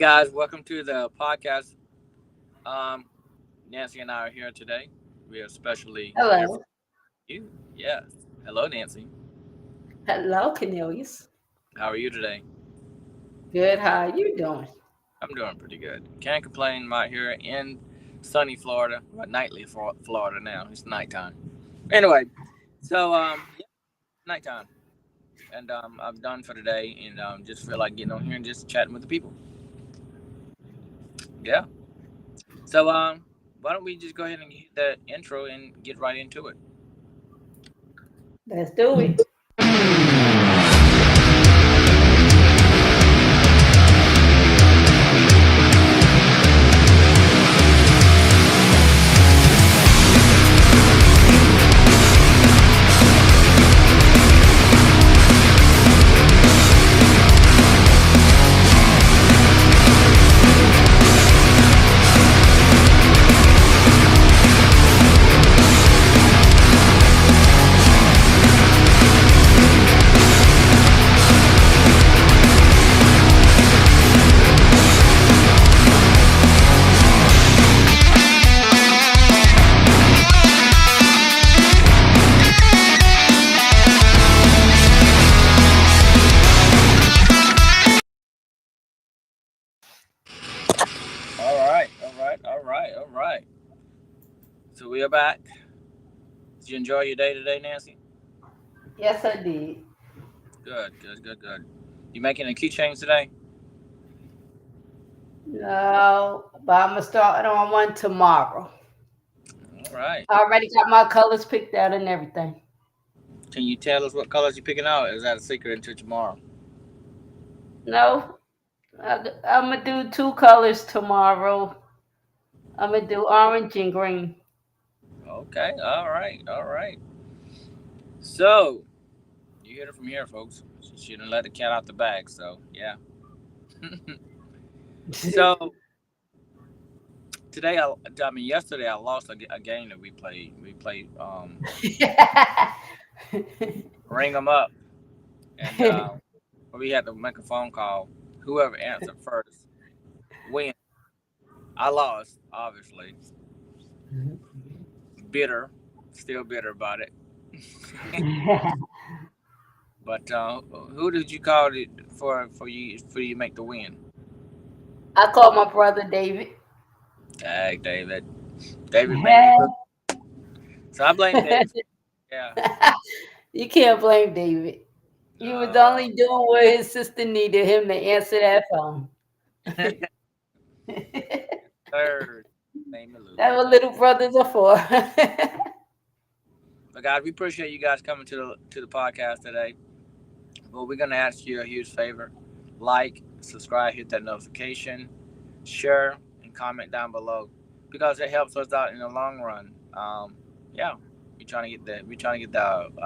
Guys, welcome to the podcast. Um, Nancy and I are here today. We are especially here for Hello. you. Yes. Hello, Nancy. Hello, Cornelius. How are you today? Good. How are you doing? I'm doing pretty good. Can't complain. I'm out here in sunny Florida, well, nightly Florida now. It's nighttime. Anyway, yeah, nighttime, and I'm done for today, and just feel like getting on here and just chatting with the people. Yeah. Why don't we just go ahead and hit the intro and get right into it? Let's do it. All right, all right, all right, all right. So we are back. Did you enjoy your day today, Nancy? Yes, I did. Good, good, good, good. You making a keychains today? No, but I'm gonna start on one tomorrow. All right. I already got my colors picked out and everything. Can you tell us what colors you're picking out? Is that a secret until tomorrow? No, I'm gonna do two colors tomorrow. I'm gonna do orange and green. Okay. All right. All right. So you heard it from here, folks. She didn't let the cat out the bag. So yeah. So today, I mean, yesterday I lost a game that we played. We played ring 'em up, and we had to make a phone call. Whoever answered first win. I lost, obviously. Bitter, still bitter about it. But who did you call it for you make the win? I called my brother David. Dang, David. David made me look. So I blame David. Yeah. You can't blame David. He was No. only doing what his sister needed him to answer that phone. Third, made me lose. That's what little brothers are for. But guys, we appreciate you guys coming to the podcast today. Well, we're gonna ask you a huge favor: like, subscribe, hit that notification, share, and comment down below because it helps us out in the long run. Yeah, we're trying to get the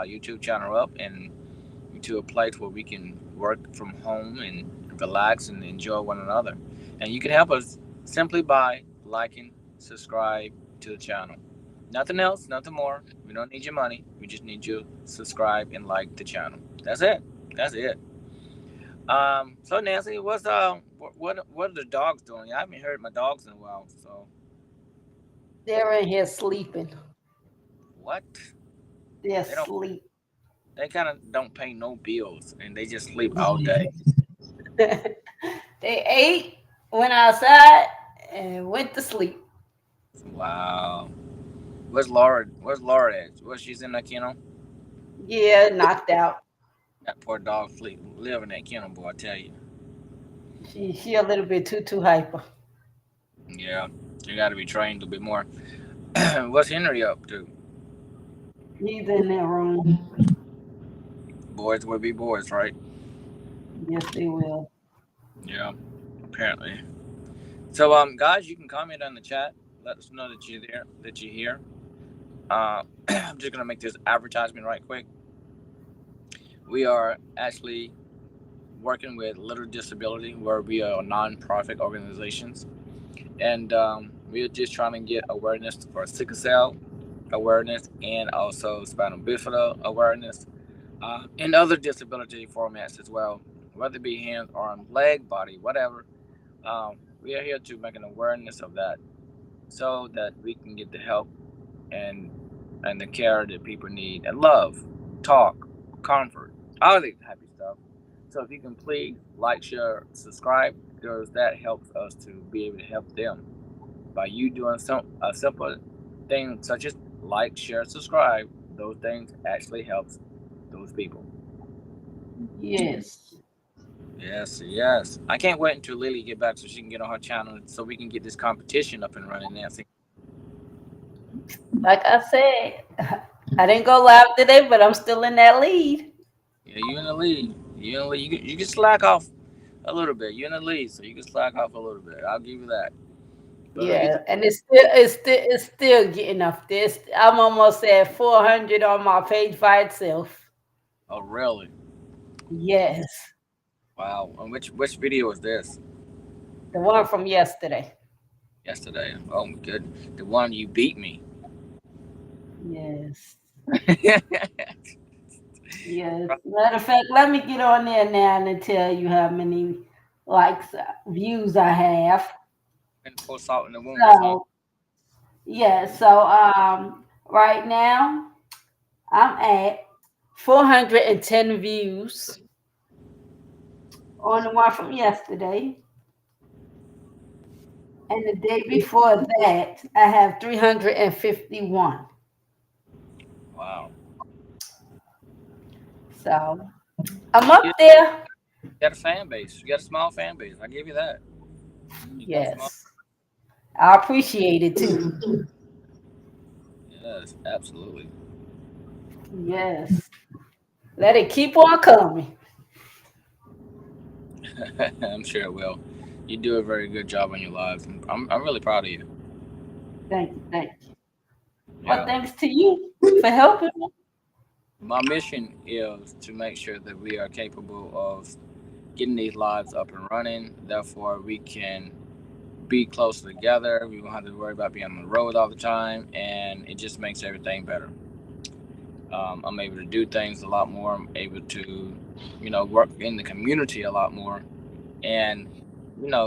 YouTube channel up and to a place where we can work from home and relax and enjoy one another. And you can help us simply by liking, subscribe to the channel. Nothing else, nothing more. We don't need your money. We just need you to subscribe and like the channel. That's it. That's it. So Nancy, what are the dogs doing? I haven't heard my dogs in a while. So They're in here sleeping. what? They're They don't. asleep. They kind of don't pay no bills, and they just sleep all day. They ate, went outside, and went to sleep. Wow. Where's Laura? Where's Laura at? Well, she's in that kennel. Yeah, knocked out. That poor dog sleep live in that kennel, boy. I tell you. She a little bit too hyper. Yeah, you got to be trained a bit more. What's Henry up to? He's in that room. Boys will be boys, right? Yes, they will. Yeah, apparently. So, guys, you can comment on the chat. Let us know that you're there, that you're here. I'm just gonna make this advertisement right quick. We are actually working with Little Disability, where we are non-profit organizations, and we're just trying to get awareness for sickle cell awareness and also spinal bifida awareness, and other disability formats as well, whether it be hands, arm, leg, body, whatever. We are here to make an awareness of that so that we can get the help and the care that people need and love, talk, comfort, all the happy stuff. So if you can please like, share, subscribe, because that helps us to be able to help them. By you doing some a simple thing such as like, share, subscribe, those things actually helps those people. Yes. Yes, yes. I can't wait until Lily get back so she can get on her channel so we can get this competition up and running, Nancy. Like I said, I didn't go live today, but I'm still in that lead. Yeah, you in the lead. You in the lead. You can slack off a little bit. You're in the lead, so you can slack off a little bit. I'll give you that. But let me. Yeah, and it's still getting up there. I'm almost at 400 on my page by itself. Oh, really? Yes, Wow. And which video was this? the one from yesterday. Yesterday. Oh, good. The one you beat me. Yes, Yeah. yes. Matter of fact, let me get on there now and tell you how many likes, views I have. And pour salt in the wounds, huh? So yeah, so right now I'm at 410 views on the one from yesterday. And the day before that, I have 351. Wow. So I'm up there. You got a fan base. You got a small fan base. I give you that. You got a small. Yes. I appreciate it too. Yes, absolutely. Yes. Let it keep on coming. I'm sure it will. You do a very good job on your lives. I'm really proud of you. Thank you. Thank you. Well, Yeah. thanks to you for helping me. My mission is to make sure that we are capable of getting these lives up and running. Therefore, we can be closer together. We won't have to worry about being on the road all the time, and it just makes everything better. I'm able to do things a lot more. I'm able to, work in the community a lot more, and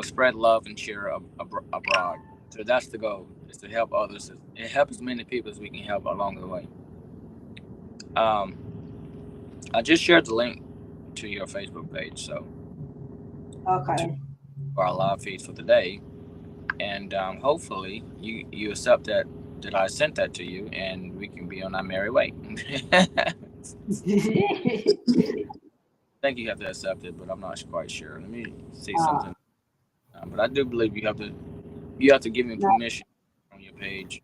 spread love and cheer abroad. So that's the goal: is to help others and help as many people as we can help along the way. Um, I just shared the link to your Facebook page, so to Okay. our live feed for the day, and hopefully you accept that I sent that to you, and we can be on our merry way. I think you have to accept it, but I'm not quite sure. Let me see uh, something. But I do believe you have to give me no, permission on your page.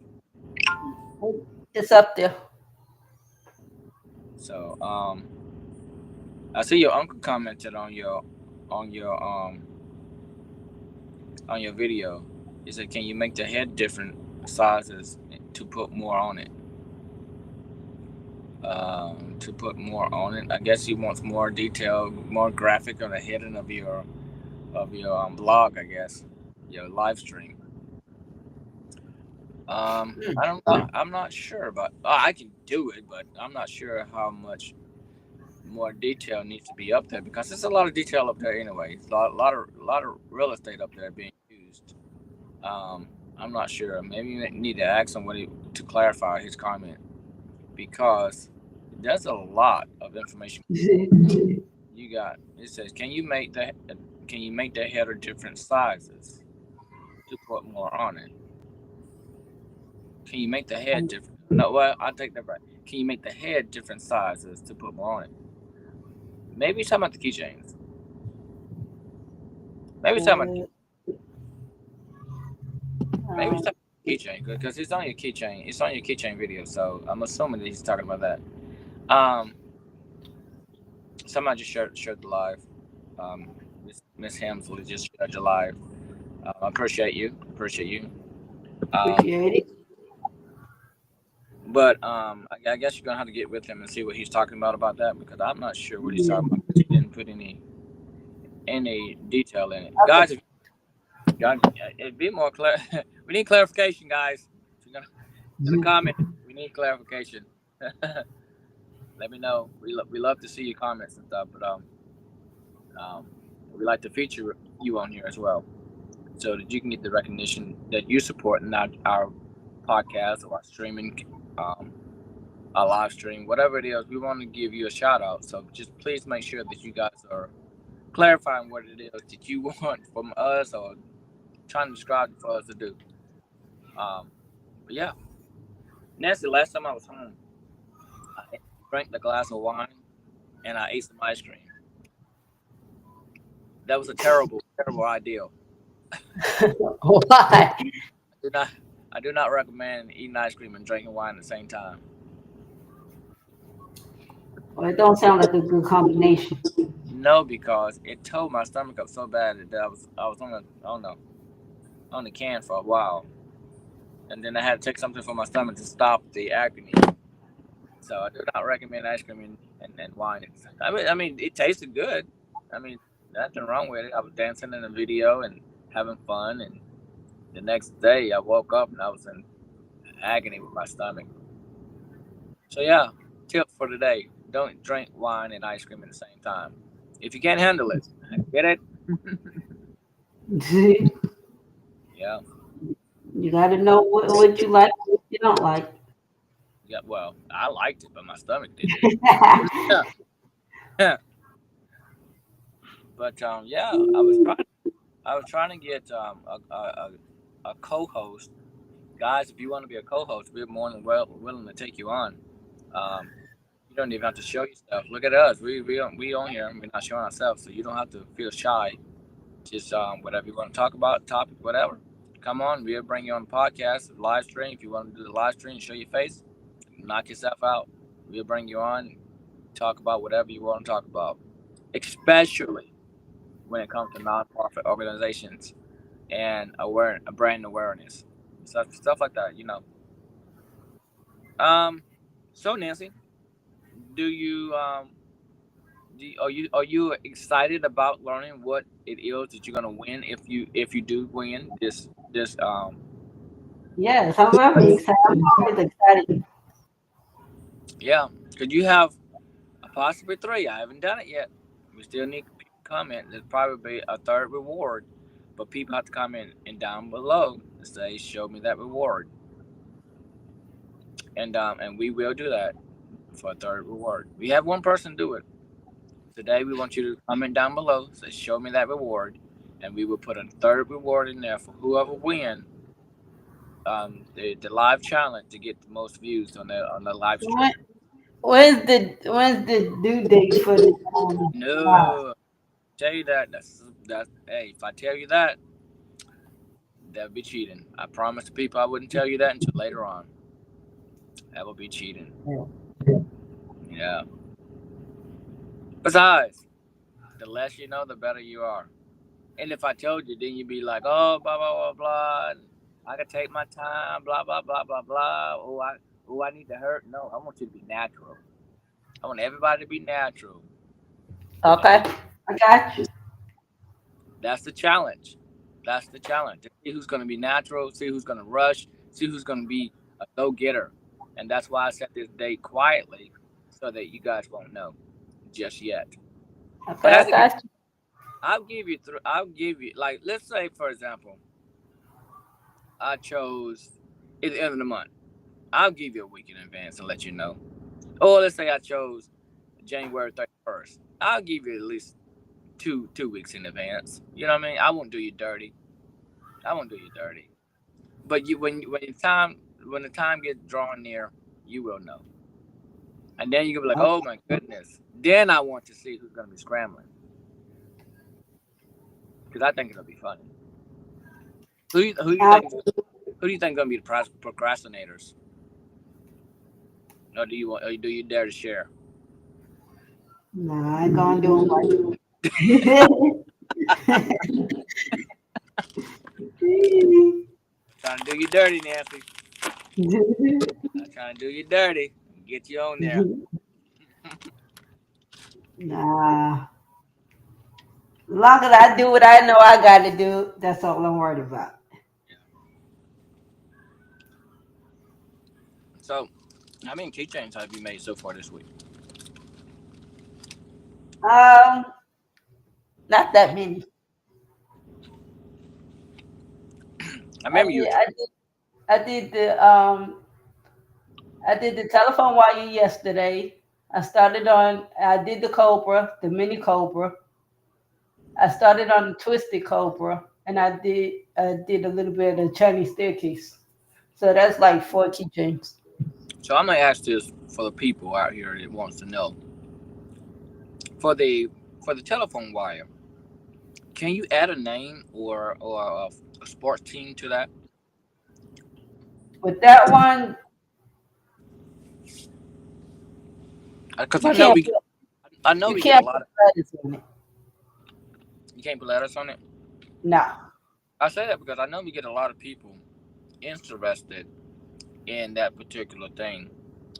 it's up there. So I see your uncle commented on your on your video. He said, "Can you make the head different sizes to put more on it?" To put more on it. I guess he wants more detail, more graphic on the heading of your blog. I guess your live stream. I don't know. I'm not sure, but I can do it, but I'm not sure how much more detail needs to be up there because there's a lot of detail up there anyway. It's a lot of real estate up there being used. Um, I'm not sure. Maybe you need to ask somebody to clarify his comment because there's a lot of information. You got it says, can you make the header different sizes to put more on it? Can you make the head different? No, well, I take that back. Can you make the head different sizes to put more on it? Maybe he's talking about the keychains. Maybe he's talking about Uh, maybe he's um, talking about keychain because it's on your keychain. It's on your keychain video, so I'm assuming that he's talking about that. Um, Somebody just shared the live. Um, Miss Hemsley just shared the live. I appreciate you. Appreciate you. Um, appreciate it. but I guess you're gonna have to get with him and see what he's talking about that because I'm not sure what he's Yeah. talking about. He didn't put any detail in it, Okay. guys. If God, it'd be more clear. We need clarification, guys. If you're gonna comment, we need clarification. Let me know. We love to see your comments and stuff, but um, we like to feature you on here as well. so that you can get the recognition that you support in our podcast or our streaming, um, our live stream, whatever it is. We want to give you a shout out. So just please make sure that you guys are clarifying what it is that you want from us or trying to describe it for us to do. Um, but yeah, Nancy, last time I was home, I drank the glass of wine and I ate some ice cream. That was a terrible, terrible idea. Why? Do not, I do not recommend eating ice cream and drinking wine at the same time. Well, it don't sound like a good combination. No, because it tore my stomach up so bad that I was on the can for a while, and then I had to take something for my stomach to stop the agony. So I do not recommend ice cream and wine. I mean, it tasted good. I mean, nothing wrong with it. I was dancing in the video and having fun, and the next day I woke up and I was in agony with my stomach. So yeah, tip for today: don't drink wine and ice cream at the same time. If you can't handle it, get it. You Yeah, got to know what you like, what you don't like. yeah. Well, I liked it, but my stomach didn't. Yeah, but yeah, I was trying to get a co-host. Guys, if you want to be a co-host, we're more than willing to take you on. Um, you don't even have to show yourself. Look at us. We on here. We're not showing ourselves, so you don't have to feel shy. Just whatever you want to talk about, topic, whatever. Come on, we'll bring you on the podcast, live stream. If you want to do the live stream, show your face, knock yourself out. We'll bring you on, talk about whatever you want to talk about, especially when it comes to nonprofit organizations and brand awareness, stuff like that. Um, so Nancy, do you are you excited about learning what it is that you're gonna win if you do win this. Yes, I'm very excited. I'm always excited. Yeah, could you have possibly three? I haven't done it yet. We still need people to comment. There's probably a third reward, but people have to comment and down below and say, "Show me that reward," and we will do that for a third reward. We have one person do it today. We want you to comment down below, say, "Show me that reward," and we will put a third reward in there for whoever win the live challenge to get the most views on the live stream. When, when's the due date for this? Wow. No, tell you that. Hey, if I tell you that, that would be cheating. I promised the people I wouldn't tell you that until later on. That would be cheating. Yeah. Besides, the less you know, the better you are. And if I told you, then you'd be like, oh, blah blah blah blah. I can take my time, blah blah blah blah blah. I need to hurt. No, I want you to be natural. I want everybody to be natural. And Okay, I got you. that's the challenge. That's the challenge. See who's going to be natural. See who's going to rush. See who's going to be a go getter. And that's why I set this date quietly, so that you guys won't know just yet. Okay, But I as it gets, got you. I'll give you like, let's say for example, I chose at the end of the month. I'll give you a week in advance and let you know. Or let's say I chose January 31st. I'll give you at least two weeks in advance. You know what I mean? I won't do you dirty. I won't do you dirty. But when the time gets drawn near, you will know. And then you're gonna be like, oh my goodness. Then I want to see who's gonna be scrambling. Because I think it'll be funny. Who do you think gonna be the procrastinators? Or do you dare to share? Nah, I ain't gonna do Trying to do you dirty, Nancy. it I'm trying to do you dirty. Get you on there. right. Nah. As long as I do what I know I gotta do, that's all I'm worried about. Yeah. So, how many keychains have you made so far this week? Um, not that many. I remember you. I did the telephone wire yesterday. I did the Cobra, the mini Cobra. I started on the twisted Cobra, and I did a little bit of Chinese staircase. So that's like 4 keychains. So I'm gonna ask this for the people out here that wants to know. For the telephone wire, can you add a name or a sports team to that? With that one, Because you can't I know you we get a can't lot put of. letters in it. You can't put letters on it. No. I say that because I know we get a lot of people interested in that particular thing,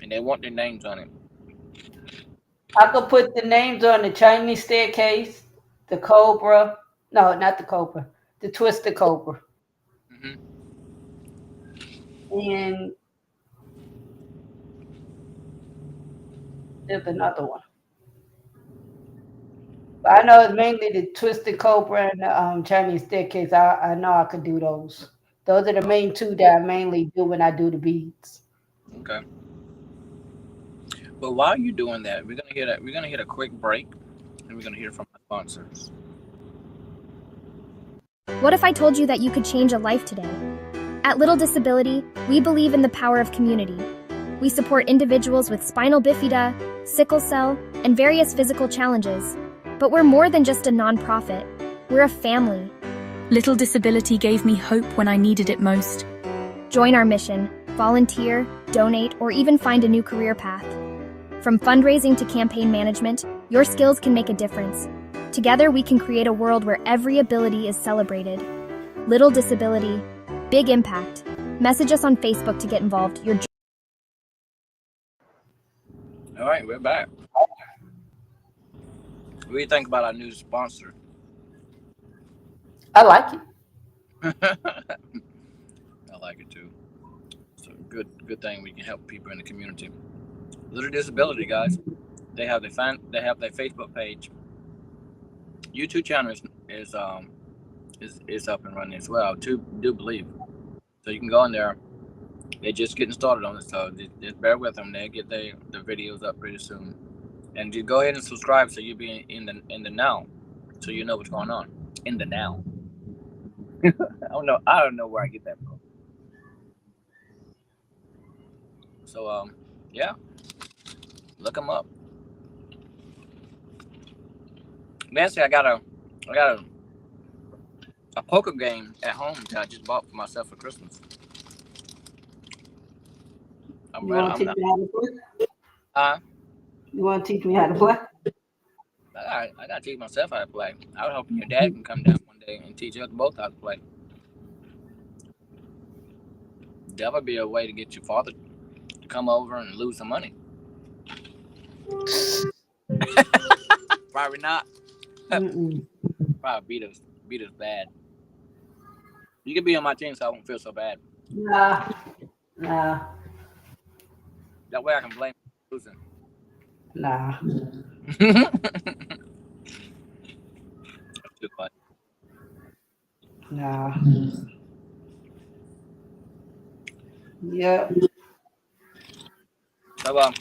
and they want their names on it. I could put the names on the Chinese staircase, the Cobra. No, not the Cobra. The twisted Cobra. Hmm. And there's another one. But I know it's mainly the twisted Cobra and the Chinese staircase. I know I could do those. Those are the main two that I mainly do when I do the beads. Okay. But while you're doing that, we're gonna hit a quick break, and we're gonna hear from our sponsors. What if I told you that you could change a life today? At Little Disability, we believe in the power of community. We support individuals with spinal bifida, sickle cell, and various physical challenges. But we're more than just a nonprofit. We're a family. Little Disability gave me hope when I needed it most. Join our mission, volunteer, donate, or even find a new career path. From fundraising to campaign management, your skills can make a difference. Together, we can create a world where every ability is celebrated. Little Disability, big impact. Message us on Facebook to get involved. All right, we're back. What do you think about our new sponsor? I like it. I like it too. It's a good thing we can help people in the community. Little Disability, guys. They have their Facebook page. YouTube channel is up and running as well. Do believe. So you can go in there. They're just getting started on it, so just bear with them. They'll get the videos up pretty soon. And just go ahead and subscribe so you'll be in the now, so you know what's going on in the now. I don't know where I get that from. So yeah, look them up. Nancy, I got a poker game at home that I just bought for myself for Christmas. I'm You ready. want to teach me how to play? You want to teach me how to play? I gotta teach myself how to play. I was hoping your dad can come down one day and teach us both how to play. That would be a way to get your father to come over and lose some money. Probably not. Probably beat us bad. You can be on my team so I won't feel so bad. Nah. That way I can blame losing. Nah. Too funny. Nah. Yep. So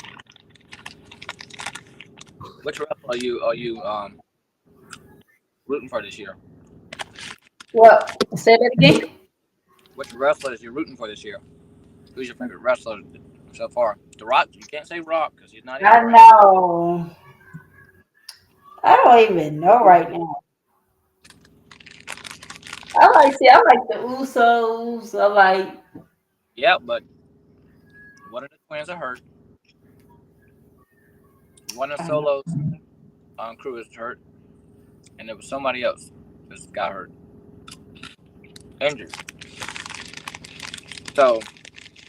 which wrestler are you rooting for this year? What? Say that again. Which wrestler is you rooting for this year? Who's your favorite wrestler so far? The Rock? You can't say Rock because he's not here. I know. I don't even know right now. I like the Usos. I like. Yeah, but one of the twins are hurt. One of Solo's crew is hurt, and there was somebody else that got hurt, injured. So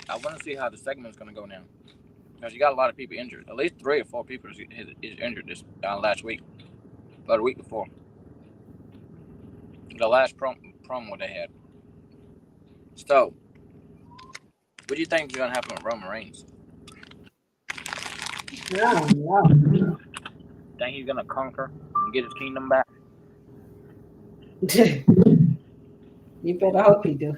I want to see how the segment's going to go now, because you got a lot of people injured. At least 3 or 4 people is injured this last week, or the week before. The last promo they had. So, what do you think is going to happen with Roman Reigns? Yeah. Think he's going to conquer and get his kingdom back? You better hope he do.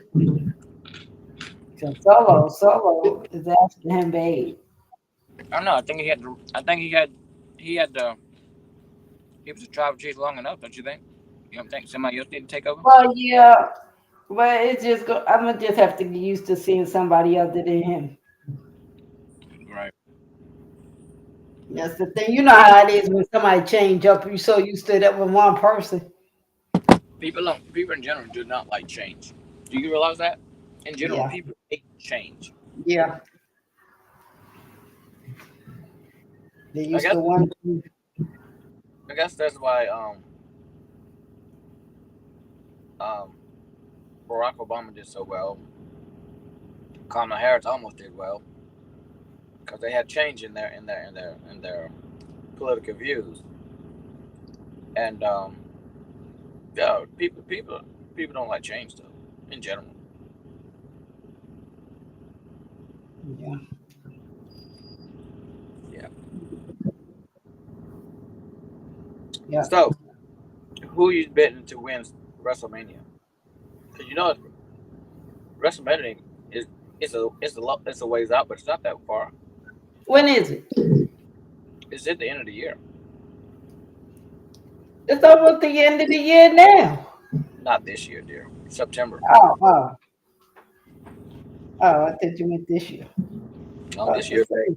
Cause Solo is asking him, babe. I don't know. I think he had. I think he had. He had. He was a tribal chief long enough, don't you think? You don't think somebody else need to take over? Well, yeah, but it's just I'm gonna just have to get used to seeing somebody other than him. Right. That's the thing. You know how it is when somebody change up. You're so used to that with one person. People don't. People in general do not like change. Do you realize that? In general, Yeah, people hate change. yeah. They I used guess. to one. I guess that's why. Um. Barack Obama did so well. Kamala Harris almost did well because they had change in their political views. And yeah, people don't like change though. In general. Yeah, Yeah. yeah. So, who you betting to win WrestleMania? Because you know WrestleMania is it's a ways out, but it's not that far. When is it? It's at the end of the year. It's almost the end of the year now. Not this year, dear. September. Oh, oh, oh! I thought you meant this year. No, About this to year. say.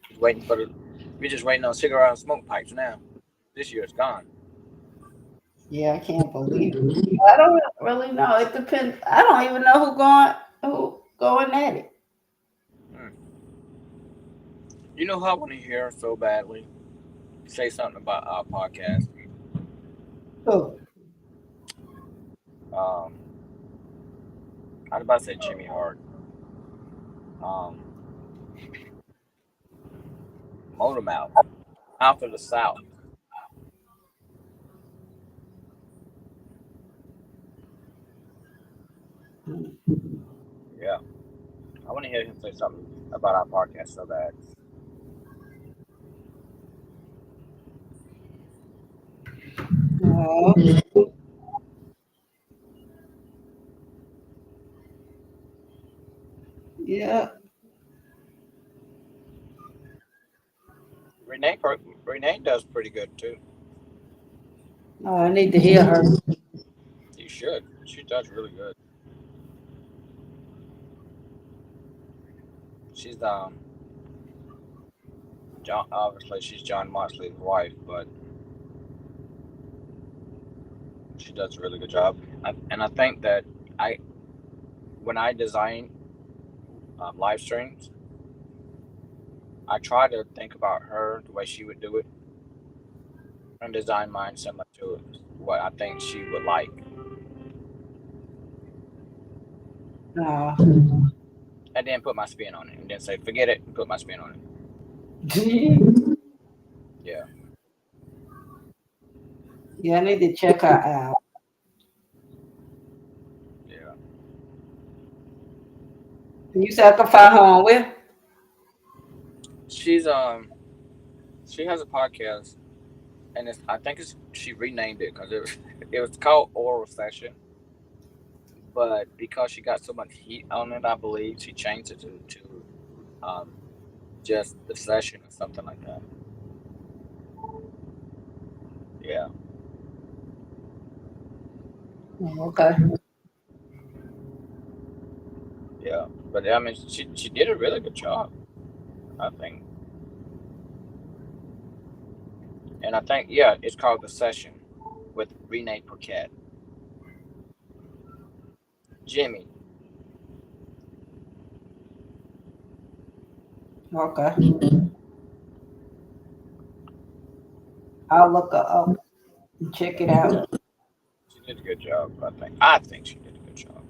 Just waiting for the. We're just waiting on cigarette and smoke pipes now. This year it's gone. Yeah, I can't believe it. I don't really know. It depends. I don't even know who going at it. Hmm. You know who I want to hear so badly? Say something about our podcast. Who? Um, I was about to say Jimmy Hart. Um, Motor Mouth. Mouth of the South. Yeah. I want to hear him say something about our podcast so bad. Oh, yeah. Renee, Renee does pretty good too. Oh, I need to hear her. You should. She does really good. She's John. Obviously, she's John Moxley's wife, but she does a really good job. And I think that I when I design live streams, I try to think about her the way she would do it and design mine similar to what I think she would like, Oh. and then put my spin on it, and then say forget it and put my spin on it. Yeah, Yeah, I need to check her out. yeah. You said I can find her on where? She's she has a podcast, and I think she renamed it because it was called Oral Session, but because she got so much heat on it, I believe she changed it to um just the session or something like that. Yeah, Oh, okay. yeah. But I mean, she did a really good job, I think. And I think, yeah, it's called The Session with Renee Paquette. Jimmy, Okay. I'll look her up and check it out. she did a good job, I think. I think she did a good job.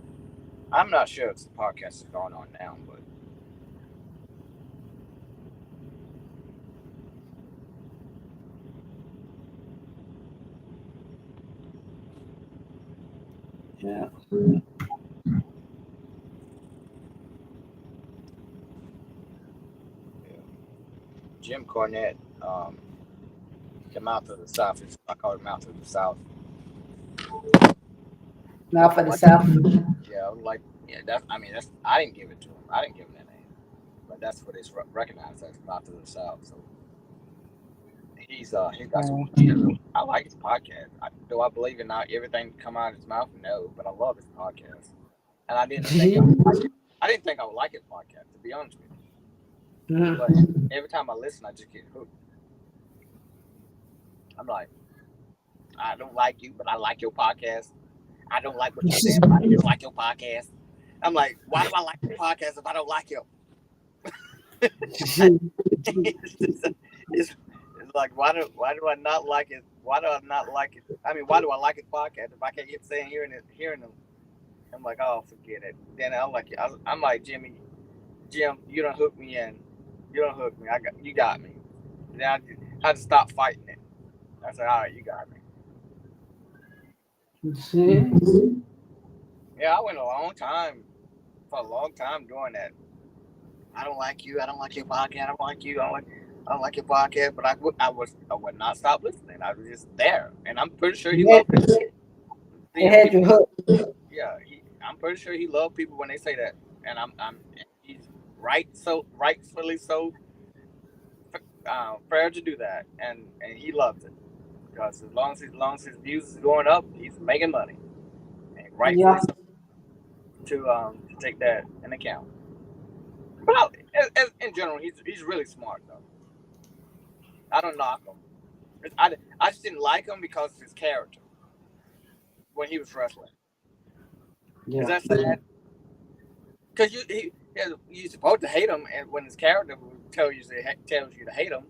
I'm not sure if the podcast is going on now, but Yeah. yeah. Jim Cornett, the Mouth of the South, I call it Mouth of the South. Not for the South. Yeah, like that's. I mean, that's. I didn't give it to him. I didn't give him that name, but that's what it's recognized as, not to the South. So he's got some. I like his podcast. Do I believe in not everything come out of his mouth? No, but I love his podcast, and I didn't think I would like it. I didn't think I would like his podcast, to be honest with you. But every time I listen, I just get hooked. I'm like, I don't like you, but I like your podcast. I don't like what you said, but I do like your podcast. I'm like, why do I like your podcast if I don't like you? it's like, why do I not like it? Why do I not like it? I mean, why do I like his podcast if I can't get saying hearing them? I'm like, oh, forget it. Then I'm like Jim, you don't hook me in. You don't hook me. You got me. Then I had to stop fighting it. I said, all right, you got me. Yeah, I went for a long time doing that. I don't like you. I don't like your podcast. I don't like you. I don't like your podcast. But I would not stop listening. I was just there, and I'm pretty sure he loved it. Yeah, I'm pretty sure he loved people when they say that, and he's rightfully so fair to do that, and he loves it because as long as his views is going up, he's making money, and rightfully so to take that in account. But in general, he's really smart though. I don't knock him. I just didn't like him because of his character when he was wrestling. Is that sad? Because you're supposed to hate him, and when his character tells you to hate him,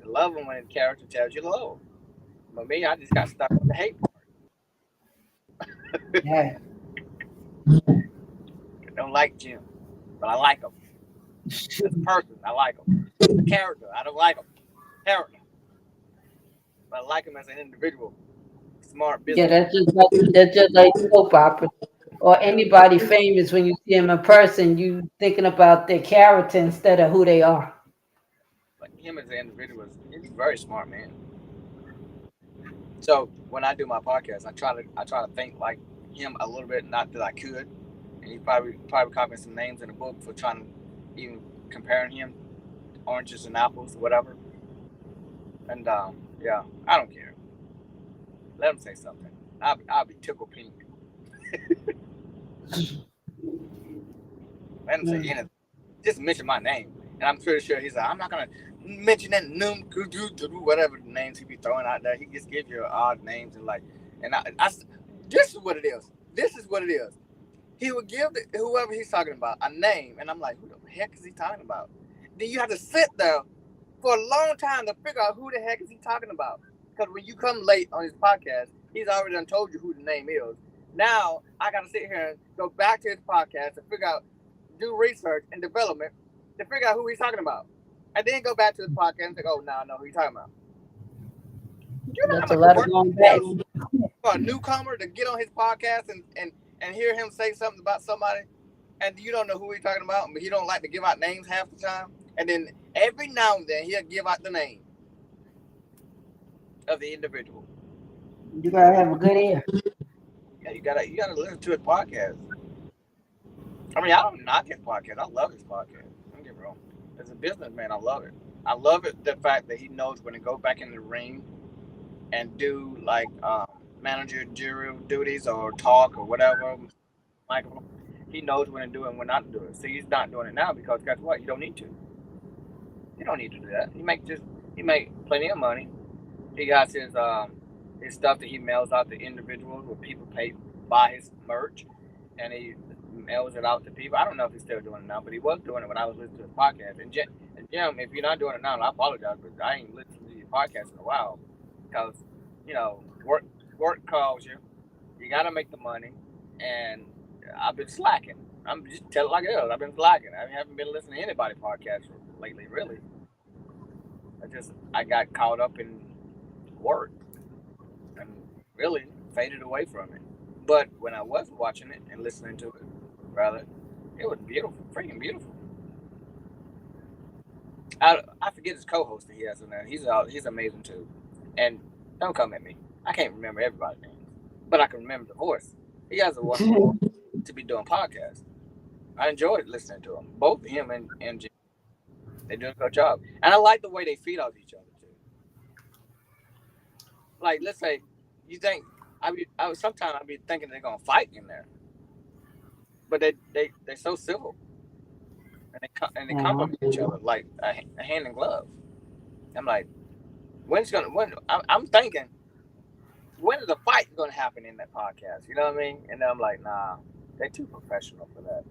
you love him when his character tells you to love him. But me, I just got stuck with the hate part. Yeah. I don't like Jim, but I like him. As a person, I like him. The character, I don't like him. Character. But I like him as an individual. Smart business. Yeah, that's just like soap opera or anybody famous. When you see them in person, you thinking about their character instead of who they are. But him as an individual, he's a very smart man. So when I do my podcast, I try to think like him a little bit. Not that I could, and he probably copied some names in the book for trying to even comparing him, oranges and apples, whatever. And yeah, I don't care. Let him say something. I'll be tickled pink. Let him say anything. Just mention my name, and I'm pretty sure he's like, I'm not gonna mention that whatever the names he be throwing out there. He just gives you odd names and this is what it is. This is what it is. He would give whoever he's talking about a name, and I'm like, who the heck is he talking about? Then you have to sit there for a long time to figure out who the heck is he talking about. Because when you come late on his podcast, he's already done told you who the name is. Now I got to sit here and go back to his podcast and figure out, do research and development to figure out who he's talking about, and then go back to his podcast and say, "Oh, now I know who he's talking about." You know That's how a much lot of work long back. for a newcomer to get on his podcast and hear him say something about somebody, and you don't know who he's talking about, but he don't like to give out names half the time, and then every now and then he'll give out the name of the individual. You gotta have a good ear. Yeah, you gotta listen to his podcast. I mean, I don't knock his podcast. I love his podcast. Don't get me wrong. As a businessman, I love it. I love it, the fact that he knows when to go back in the ring and do like managerial duties or talk or whatever. Like, he knows when to do it and when not to do it. See, he's not doing it now because guess what? You don't need to. You don't need to do that. He make plenty of money. He got his stuff that he mails out to individuals where people buy his merch, and he mails it out to people. I don't know if he's still doing it now, but he was doing it when I was listening to his podcast. And Jim, if you're not doing it now, I apologize, but I ain't listened to your podcast in a while because work calls you. You got to make the money, and I've been slacking. I'm just tell it like it is. I've been slacking. I haven't been listening to anybody podcast lately, really. I got caught up in work and really faded away from it. But when I was watching it and listening to it, rather, it was beautiful, freaking beautiful. I forget his co-host that he has in there. He's amazing too. And don't come at me. I can't remember everybody's name, but I can remember the voice. He has a wonderful voice to be doing podcasts. I enjoyed listening to him. Both him and Jim. They do a good job. And I like the way they feed off each other too. Like, let's say you think sometimes I be thinking they're gonna fight in there, but they're so civil and they Yeah. compliment each other like a hand and glove. I'm like, I'm thinking, when is the fight gonna happen in that podcast? You know what I mean? And I'm like, nah, they're too professional for that.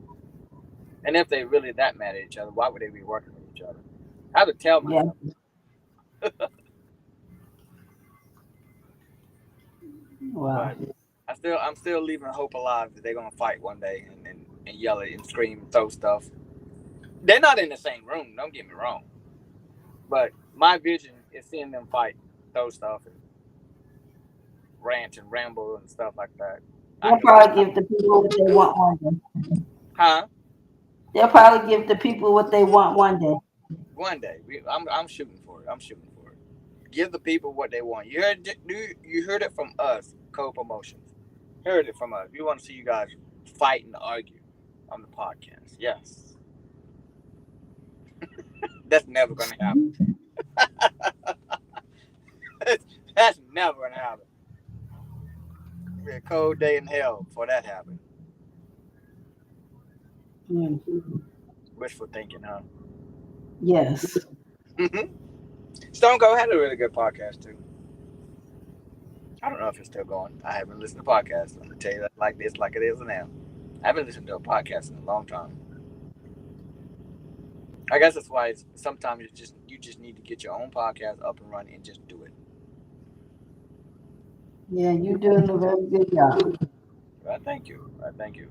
And if they really that mad at each other, why would they be working with each other? I have to tell Yeah. myself. Wow. But I'm still leaving hope alive that they're gonna fight one day and yell it and scream and throw stuff. They're not in the same room, don't get me wrong. But my vision is seeing them fight, throw stuff and rant and ramble and stuff like that. I They'll can see probably give the people what they want one day. huh? They'll probably give the people what they want one day. One day. I'm shooting for it. I'm shooting for it. Give the people what they want. You heard it from us, Co-Promotions. Heard it from us. We want to see you guys fight and argue on the podcast. Yes. That's never gonna happen. That's never gonna happen. It'll be a cold day in hell before that happens. Mm. Wishful thinking, huh? Yes. Stone Cold had a really good podcast too. I don't know if it's still going. I haven't listened to podcasts. I'm gonna tell you that like this, like it is now. I haven't listened to a podcast in a long time. I guess that's why sometimes you just need to get your own podcast up and running and just do it. Yeah, you're doing a very good job. I thank you. I thank you.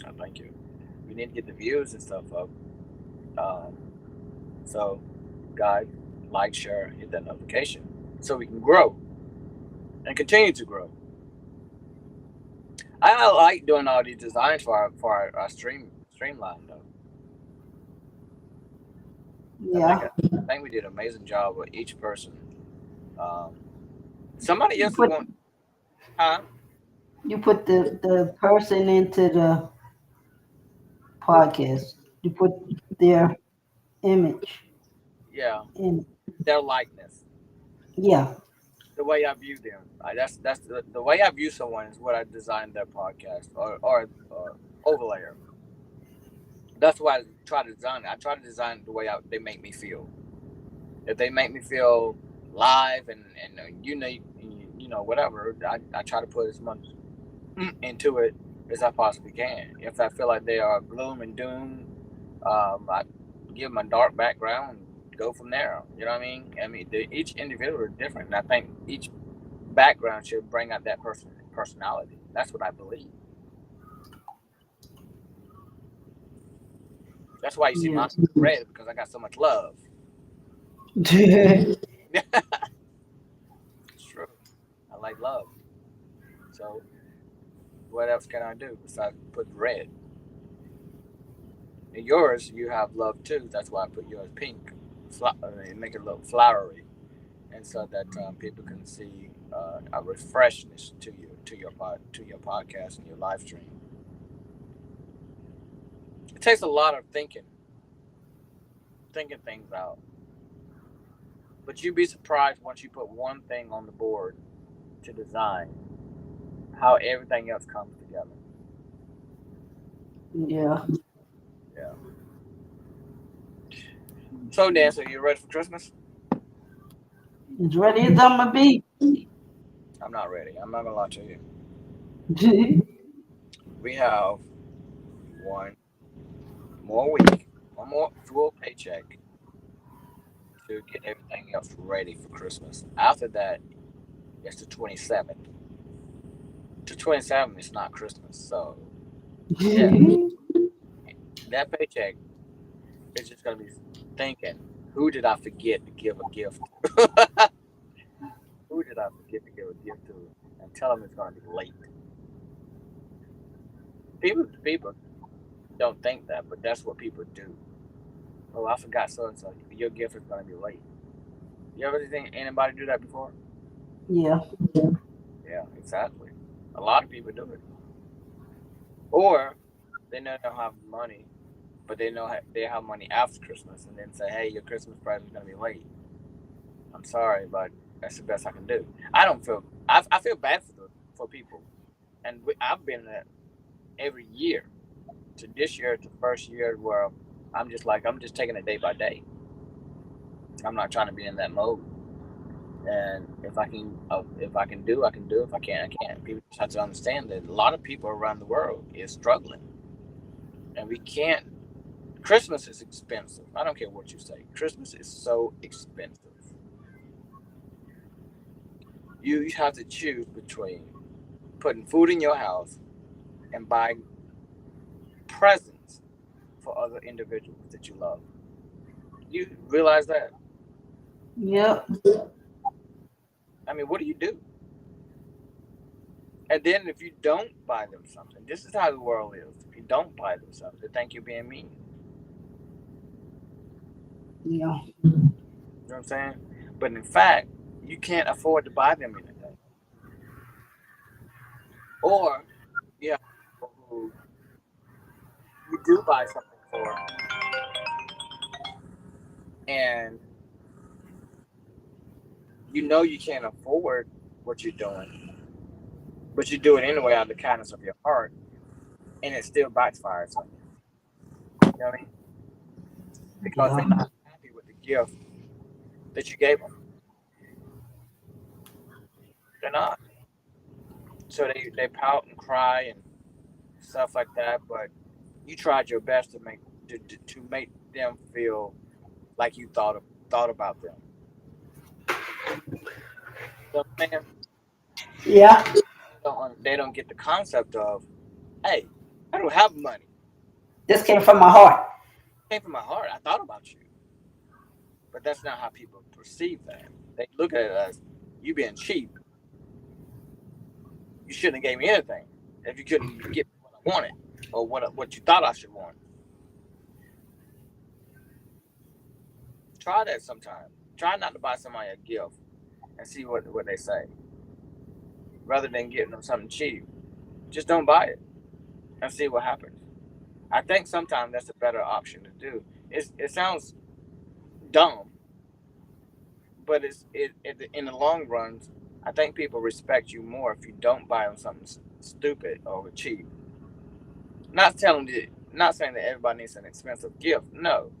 I thank you. We need to get the views and stuff up. So, guys, like, share, hit that notification so we can grow and continue to grow. I like doing all these designs for our streamline though. Yeah. I think we did an amazing job with each person. Somebody You else put want, huh? you put the person into the podcast. You put their image Yeah, in. their likeness, Yeah. the way I view them. That's the way I view someone is what I designed their podcast or overlayer. That's why I try to design it. I try to design it the way they make me feel. If they make me feel live and you know whatever, I try to put as much into it as I possibly can. If I feel like they are gloom and doom, I give them a dark background and go from there. You know what I mean? Each individual is different, and I think each background should bring out that personality. That's what I believe. That's why you see my Yes. red because I got so much love. Yeah. It's true. I like love. So what else can I do besides put red? And yours, you have love too. That's why I put yours pink. Make it look flowery, and so that people can see a refreshness to you, to your podcast and your live stream. It takes a lot of thinking things out. But you'd be surprised once you put one thing on the board to design how everything else comes together. Yeah. Yeah. So, Nancy, you ready for Christmas? As ready as I'm gonna be. I'm not ready. I'm not gonna lie to you. We have one more week, one more full paycheck to get everything else ready for Christmas. After that, it's the 27th. To 27th, it's not Christmas. So, yeah, that paycheck is just gonna be thinking, who did I forget to give a gift? Who did I forget to give a gift to? And tell them it's gonna be late. People don't think that, but that's what people do. Oh, I forgot so and so. Your gift is gonna be late. You ever think anybody do that before? Yeah. Yeah, exactly. A lot of people do it. Or they don't have money, but they have money after Christmas, and then say, "Hey, your Christmas present is gonna be late. I'm sorry, but that's the best I can do." I don't feel. I feel bad for people, and I've been there every year. To this year, to first year where I'm just taking it day by day. I'm not trying to be in that mode. And if I can do, I can do. If I can't, I can't. People just have to understand that a lot of people around the world is struggling, and we can't. Christmas is expensive. I don't care what you say. Christmas is so expensive. You have to choose between putting food in your house and buying presents for other individuals that you love. You realize that? Yep. I mean, what do you do? And then if you don't buy them something, this is how the world is. If you don't buy them something, they think you're being mean. Yeah. You know what I'm saying? But in fact, you can't afford to buy them anything. Or you have people who you do buy something for, and you know you can't afford what you're doing, but you do it anyway out of the kindness of your heart, and it still backfires on you. You know what I mean? Because they're Yeah. not happy with the gift that you gave them. They're not. So they pout and cry and stuff like that. But you tried your best to make them feel like you thought about them. So man, Yeah. they don't get the concept of, hey, I don't have money. This came from my heart. It came from my heart. I thought about you. But that's not how people perceive that. They look at it as you being cheap. You shouldn't have gave me anything if you couldn't get what I wanted or what you thought I should want. Try that sometime. Try not to buy somebody a gift and see what they say. Rather than getting them something cheap, just don't buy it and see what happens. I think sometimes that's a better option to do. It sounds dumb, but in the long run, I think people respect you more if you don't buy them something stupid or cheap. Not saying that everybody needs an expensive gift. No,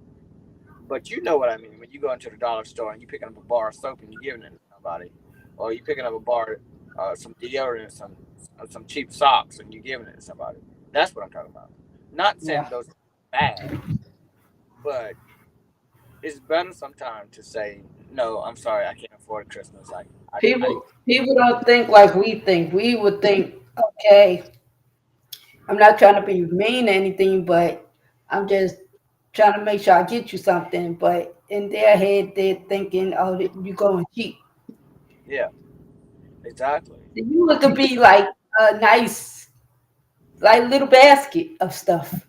but you know what I mean. When you go into the dollar store and you picking up a bar of soap and you're giving it to somebody, or you picking up a bar, some deodorant, some cheap socks and you're giving it to somebody. That's what I'm talking about. Not saying Yeah. those are bad, but it's better sometimes to say no. I'm sorry, I can't afford Christmas. I People don't think like we think. We would think, okay, I'm not trying to be mean or anything, but I'm just trying to make sure I get you something. But in their head, they're thinking, oh, you're going cheap. yeah, exactly. You look to be like a nice, like little basket of stuff.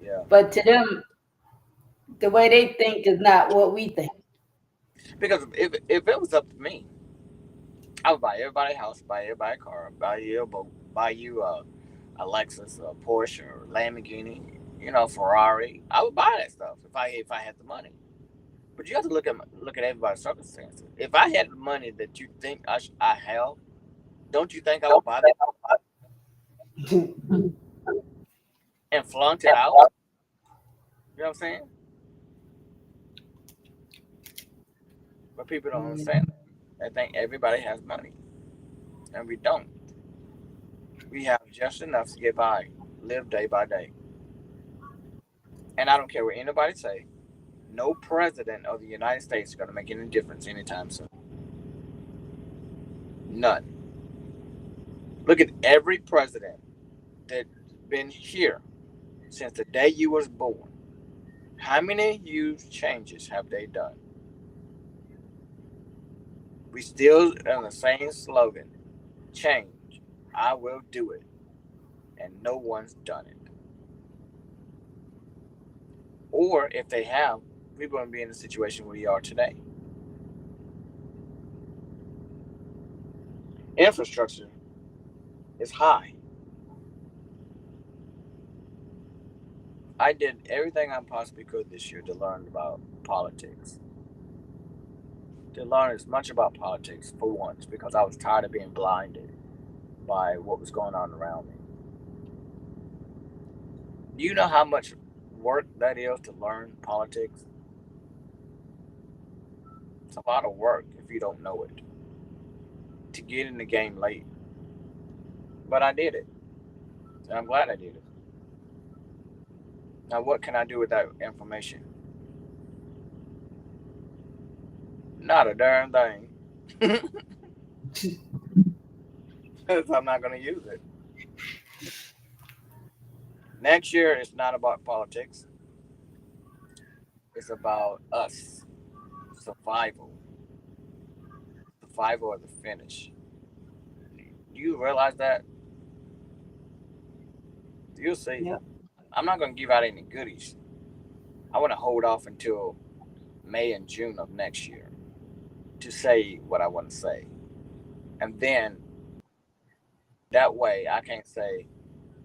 Yeah, But to them, the way they think is not what we think. because if it was up to me, I would buy everybody a house, buy everybody a car, buy you a boat, buy you a Lexus, a Porsche, or Lamborghini, Ferrari. I would buy that stuff if I had the money. But you have to look at everybody's circumstances. If I had the money that you think I have, don't you think I would buy that and flaunt it out? You know what I'm saying? But people don't understand that. They think everybody has money, and we don't. We have just enough to get by, live day by day. And I don't care what anybody say. No president of the United States is going to make any difference anytime soon. None. Look at every president that's been here since the day you was born. How many huge changes have they done? We still on the same slogan, change. I will do it. And no one's done it. Or if they have, we wouldn't be in the situation we are today. Infrastructure is high. I did everything I possibly could this year to learn about politics. To learn as much about politics for once, because I was tired of being blinded by what was going on around me. Do you know how much work that is to learn politics? It's a lot of work if you don't know it. To get in the game late. But I did it. And I'm glad I did it. Now, what can I do with that information? Not a darn thing. Because I'm not going to use it. Next year, it's not about politics. It's about us. Survival. Survival of the finish. Do you realize that? You'll see. Yep. I'm not going to give out any goodies. I want to hold off until May and June of next year to say what I want to say. And then that way I can't say,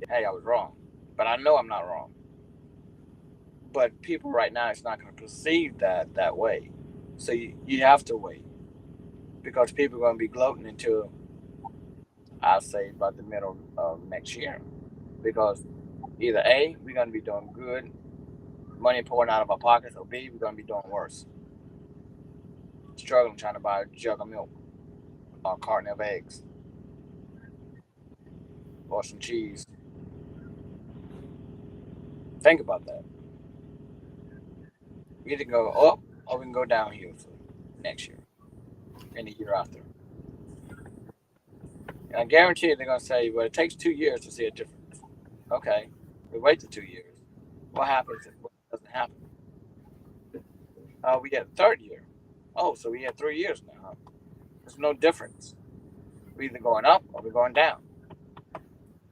hey, I was wrong. But I know I'm not wrong. But people right now, it's not going to perceive that way. So you have to wait. Because people are going to be gloating until, I'll say, about the middle of next year. Because either A, we're going to be doing good, money pouring out of our pockets, or B, we're going to be doing worse. Struggling trying to buy a jug of milk, or a carton of eggs, or some cheese. Think about that. We either go up or we can go downhill for next year and the year after. And I guarantee you they're going to say, well, it takes 2 years to see a difference. Okay, we wait the 2 years. What happens if it doesn't happen? We get a third year. Oh, so we had 3 years now. Huh? There's no difference. We're either going up or we're going down.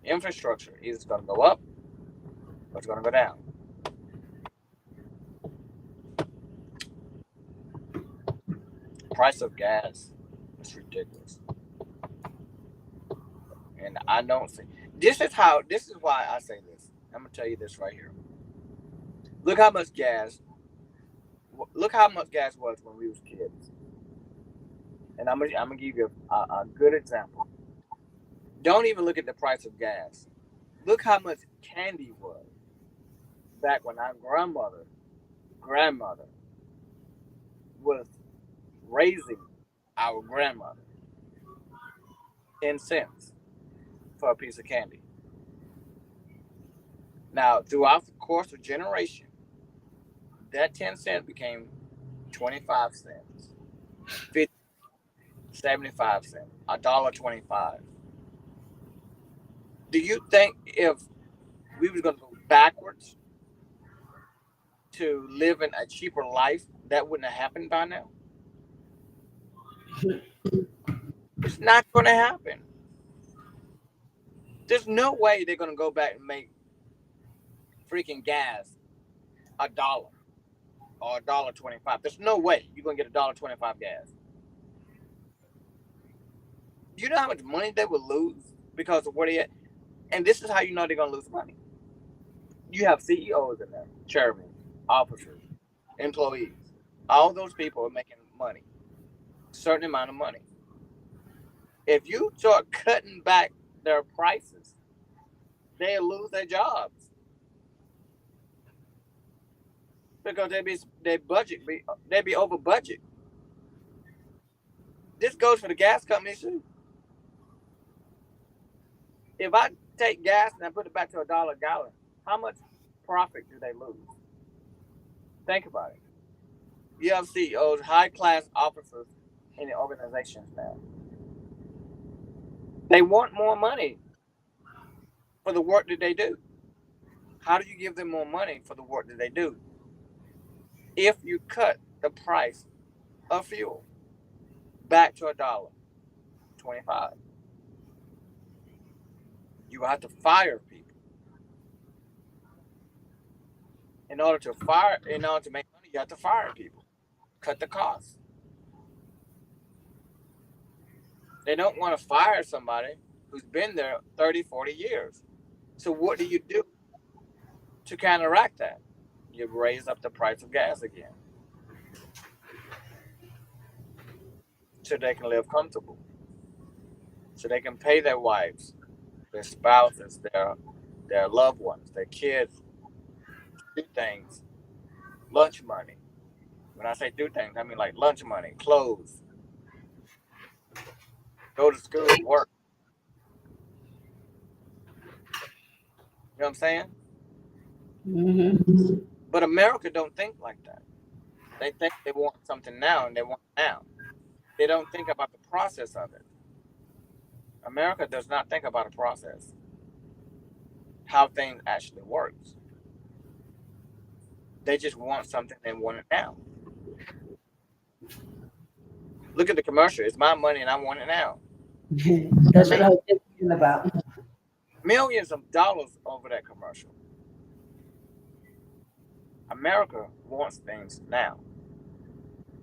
Infrastructure either it's going to go up or it's going to go down. Price of gas is ridiculous. And I don't see. This is why I say this. I'm going to tell you this right here. Look how much gas was when we was kids. And I'm gonna give you a good example. Don't even look at the price of gas. Look how much candy was back when our grandmother was raising our grandmother. 10 cents for a piece of candy. Now, throughout the course of generation, that 10 cents became 25 cents, 50, 75 cents, $1.25. Do you think if we were going to go backwards to living a cheaper life, that wouldn't have happened by now? It's not going to happen. There's no way they're going to go back and make freaking gas $1 or $1.25. There's no way you're going to get $1.25 gas. Do you know how much money they will lose because of where they at? And this is how you know they're going to lose money. You have CEOs in there, chairmen, officers, employees. All those people are making money, a certain amount of money. If you start cutting back their prices, they'll lose their jobs because they'd be over budget. This goes for the gas companies too. If I take gas and I put it back to $1 a gallon, how much profit do they lose? Think about it. You have CEOs, high-class officers in the organizations now. They want more money for the work that they do. How do you give them more money for the work that they do? If you cut the price of fuel back to $1.25, you have to fire people. In order to make money, you have to fire people. Cut the costs. They don't want to fire somebody who's been there 30, 40 years. So what do you do to counteract that? You raise up the price of gas again so they can live comfortable, so they can pay their wives, their spouses, their loved ones, their kids, do things, lunch money. When I say do things, I mean like lunch money, clothes, go to school, work. You know what I'm saying? Mm-hmm. But America don't think like that. They think they want something now and they want it now. They don't think about the process of it. America does not think about a process, how things actually works. They just want something and want it now. Look at the commercial. It's my money and I want it now. That's what I was thinking about. Millions of dollars over that commercial. America wants things now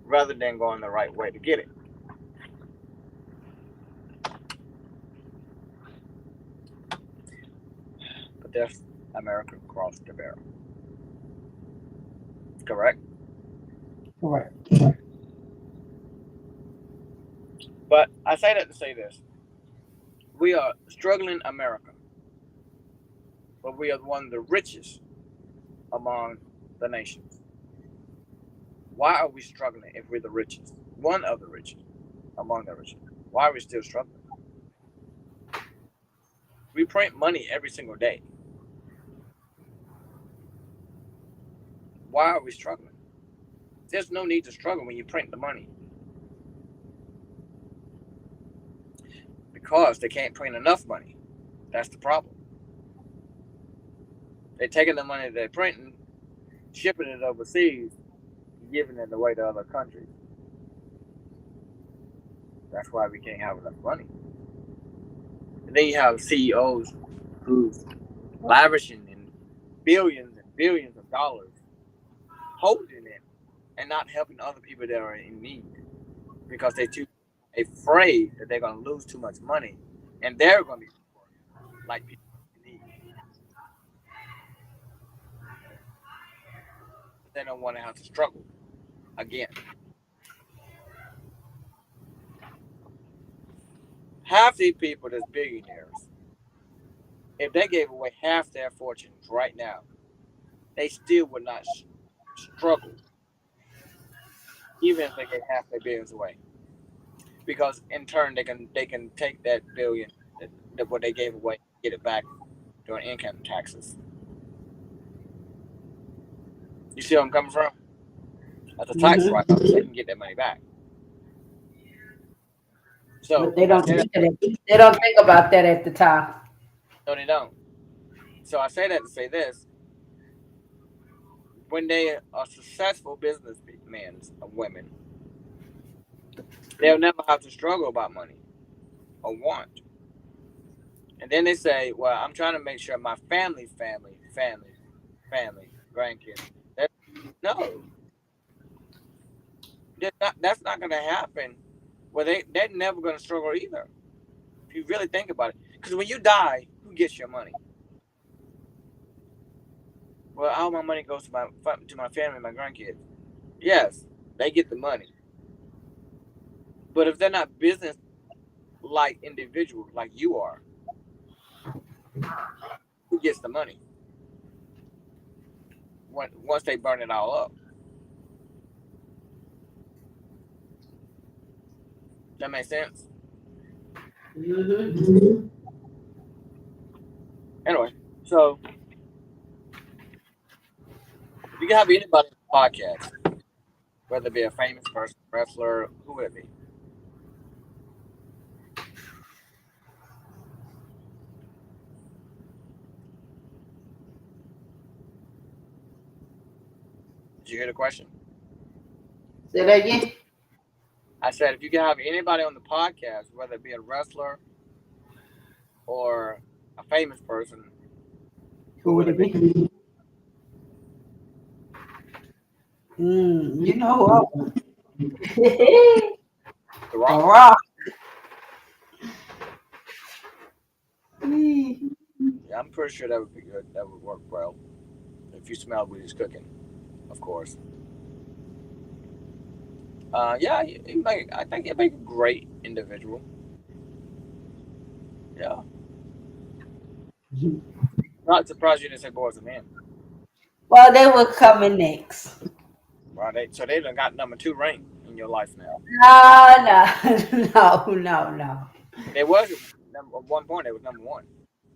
rather than going the right way to get it. But there's America across the barrel. Correct? Correct. But I say that to say this. We are struggling America, but we are one of the richest among the nations. Why are we struggling if we're the richest? One of the richest among the richest. Why are we still struggling? We print money every single day. Why are we struggling? There's no need to struggle when you print the money. Because they can't print enough money. That's the problem. They're taking the money they're printing, shipping it overseas, giving it away to other countries. That's why we can't have enough money. And then you have CEOs who's lavishing in billions and billions of dollars, holding it and not helping other people that are in need because they're too afraid that they're going to lose too much money and they're going to be poor, like people in need. They don't want to have to struggle again. Half these people that's billionaires, if they gave away half their fortunes right now, they still would not struggle, even if they gave half their billions away. Because in turn, they can take that billion, that what they gave away, get it back during income taxes. You see where I'm coming from? That's a tax write-off. They can get that money back. So But they don't think of it. They don't think about that at the time. No, they don't. So I say that to say this: when they are successful businessmen or women, they'll never have to struggle about money or want. And then they say, "Well, I'm trying to make sure my family, grandkids." No, that's not going to happen. Well, they're never going to struggle either. If you really think about it, because when you die, who gets your money? Well, all my money goes to my family, my grandkids. Yes, they get the money. But if they're not business-like individuals like you are, who gets the money once they burn it all up? That makes sense? Mm-hmm. Anyway, so if you can have anybody on the podcast, whether it be a famous person, wrestler, who would it be? Did you hear the question? Say that again. I said, if you can have anybody on the podcast, whether it be a wrestler or a famous person, Who would it be? You know who I The Rock. Rock. I'm pretty sure that would be good. That would work well if you smelled what he's cooking, of course. Yeah, I think he'd make a great individual. Yeah. Not surprised you didn't say boys and men. Well, they were coming next. Well, so they done got number 2 rank in your life now. No, no. They was at one point. They was number 1.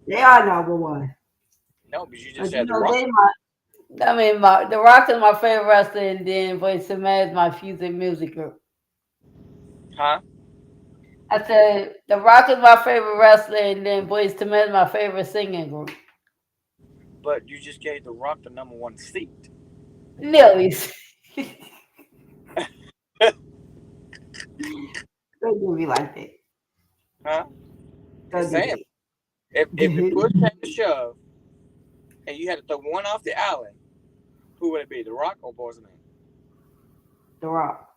They are number one. No, but you just But said the Rock. The Rock is my favorite wrestler, and then Boyz II Men is my fusion music group. Huh? I said The Rock is my favorite wrestler, and then Boyz II Men is my favorite singing group. But you just gave the Rock the number 1 seat. Nearly. Don't do me like that. Huh? Don't Just do saying. If the push came to shove, and you had to throw one off the island, who would it be? The Rock or Boyz II Men? The Rock.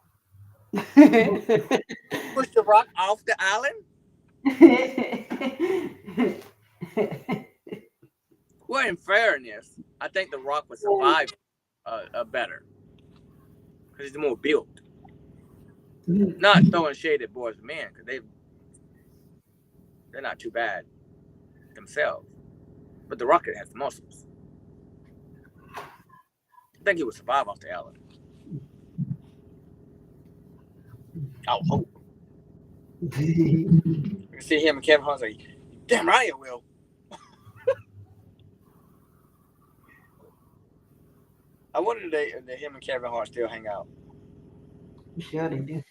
Push the Rock off the island? Well, in fairness, I think the Rock would survive better because he's more built. Not throwing shade at Boyz II Men because they're not too bad themselves, but the Rock has the muscles. I think he would survive off the island. I would hope. You can see him and Kevin Hart's like, damn right I will. I wonder if him and Kevin Hart still hang out. Sure they do.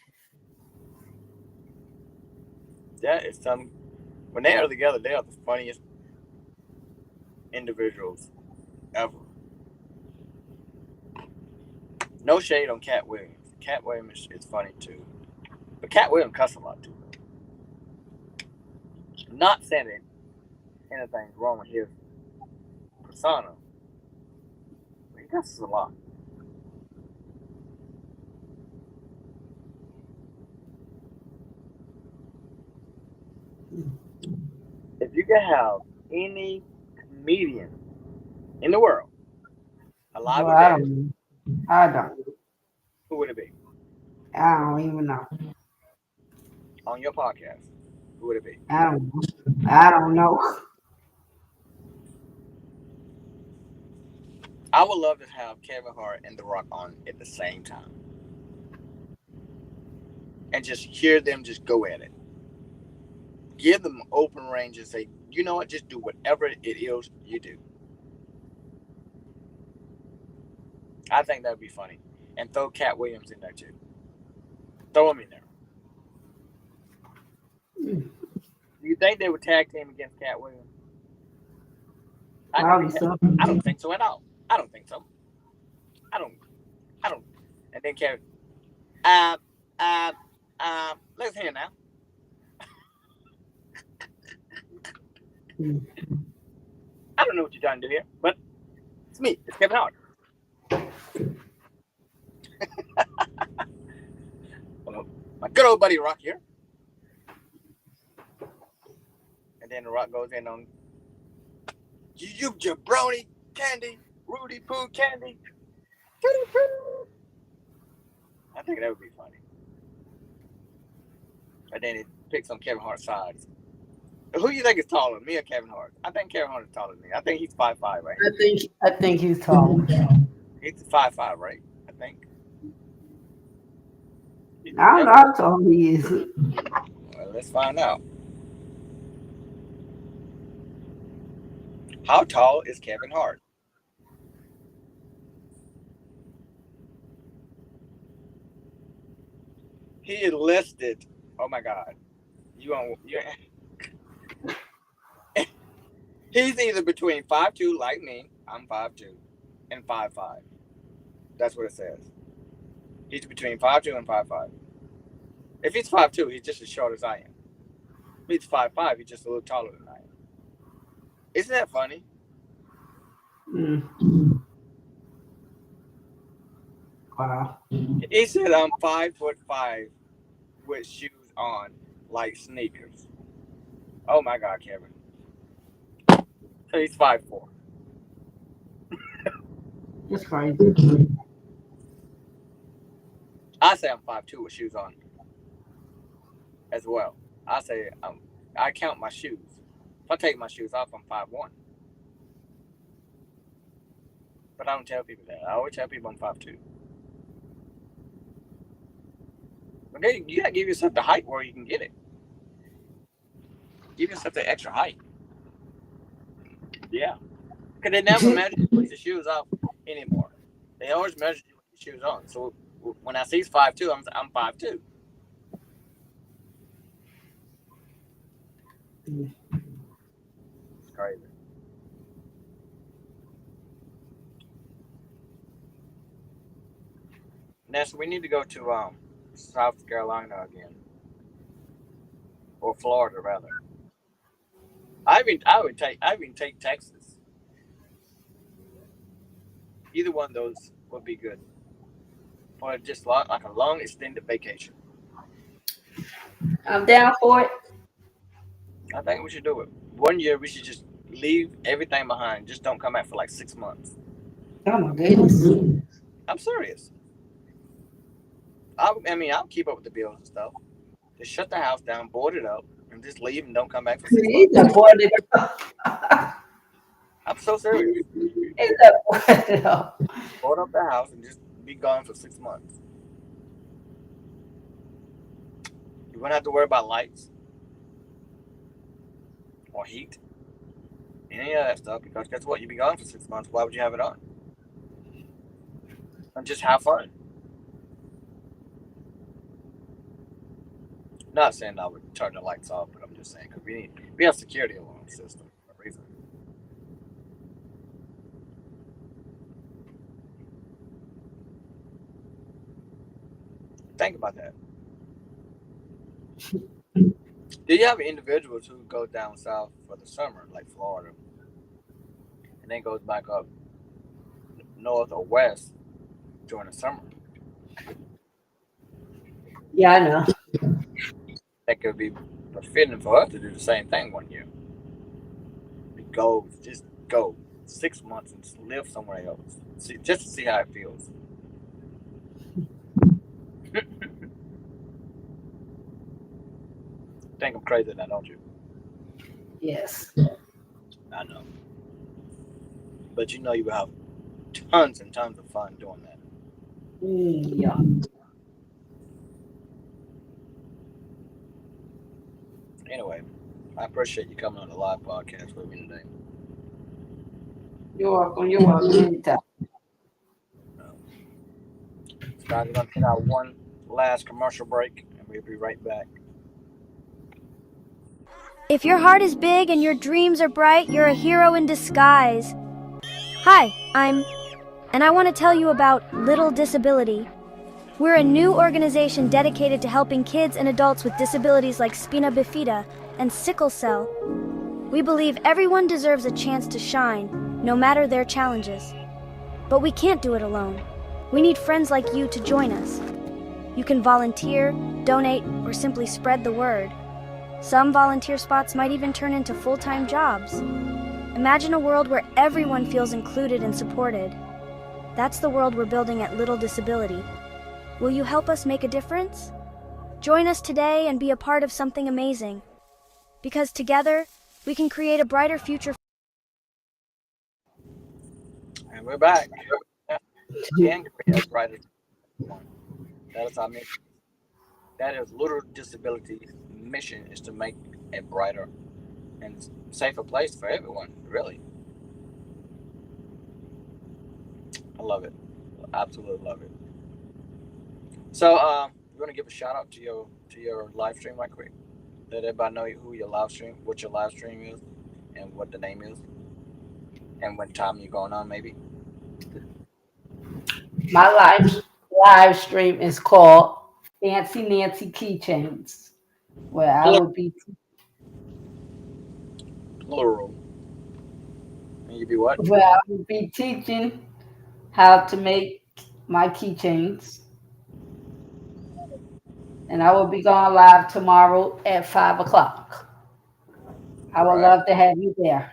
Yeah, it's when they are together, they are the funniest individuals ever. No shade on Cat Williams. Cat Williams is funny too. But Cat Williams cuss a lot too. Not saying that anything's wrong with his persona. But he cusses a lot. If you could have any comedian in the world, alive or dead, I don't. who would it be? I don't even know. On your podcast, who would it be? I don't know. I would love to have Kevin Hart and The Rock on at the same time. And just hear them just go at it. Give them open range and say, you know what, just do whatever it is you do. I think that would be funny. And throw Cat Williams in there too. Throw him in there. Do you think they would tag team against Cat Williams? I don't think so at all. I don't think so. I don't. And then Kevin, let's hear now. I don't know what you're trying to do here, but it's me. It's Kevin Hart. My good old buddy Rock here. And then the Rock goes in on you jabroni candy, Rudy Poo candy. I think that would be funny. And then it picks on Kevin Hart's side. Who do you think is taller, me or Kevin Hart? I think Kevin Hart is taller than me. I think he's 5'5", right? I think he's tall. He's 5'5", right? I think. I don't know how tall he is. Well, let's find out. How tall is Kevin Hart? He is listed. Oh my God. He's either between 5'2", like me, I'm 5'2", and 5'5". That's what it says. He's between 5'2" and 5'5". If he's 5'2", he's just as short as I am. If he's 5'5", he's just a little taller than I am. Isn't that funny? Wow. He said I'm 5'5" with shoes on like sneakers. Oh my God, Kevin. So he's 5'4". That's crazy. I say I'm 5'2" with shoes on as well. I say I count my shoes. If I take my shoes off, I'm 5'1". But I don't tell people that. I always tell people I'm 5'2". But then you gotta give yourself the height where you can get it. Give yourself the extra height. Yeah. Because they never measure you with your shoes off anymore. They always measure you with your shoes on. So when I see he's 5'2", I'm 5'2". It's crazy. Nessa, we need to go to South Carolina again, or Florida rather. I would take Texas. Either one of those would be good for just like a long extended vacation. I'm down for it. I think we should do it. 1 year we should just leave everything behind. Just don't come back for like 6 months. Oh my goodness. I'm serious. I mean, I'll keep up with the bills and stuff. Just shut the house down, board it up, and just leave and don't come back for 6 months. He's a boarded up. I'm so serious. He's a boarded up. Board up the house and just be gone for 6 months. You won't have to worry about lights or heat, any of that stuff, because guess what? You'll be gone for 6 months. Why would you have it on? And just have fun. Not saying I would turn the lights off, but I'm just saying because we have security alarm system for a reason. Think about that. Do you have individuals who go down south for the summer, like Florida, and then goes back up north or west during the summer? Yeah, I know. That could be fitting for us to do the same thing 1 year. Just go 6 months and just live somewhere else. Just to see how it feels. Think I'm crazy now, don't you? Yes. I know. But you know you will have tons and tons of fun doing that. Yeah. Anyway, I appreciate you coming on the live podcast with me today. You're welcome. You're welcome. Anytime. So guys, we're going to take our one last commercial break, and we'll be right back. If your heart is big and your dreams are bright, you're a hero in disguise. Hi, and I want to tell you about Little Disability. We're a new organization dedicated to helping kids and adults with disabilities like spina bifida and sickle cell. We believe everyone deserves a chance to shine, no matter their challenges. But we can't do it alone. We need friends like you to join us. You can volunteer, donate, or simply spread the word. Some volunteer spots might even turn into full-time jobs. Imagine a world where everyone feels included and supported. That's the world we're building at Little Disability. Will you help us make a difference? Join us today and be a part of something amazing. Because together, we can create a brighter future. And we're back. And create a brighter future. That is our mission. That is Little Disability's mission, is to make a brighter and safer place for everyone, really. I love it. Absolutely love it. So, you want to give a shout out to your live stream right quick? Let everybody know what your live stream is, and what the name is, and what time you're going on, maybe. My live stream is called Fancy Nancy Keychains, where I will be Plural. And you be what? where I will be teaching how to make my keychains. And I will be going live tomorrow at 5 o'clock. I would love to have you there.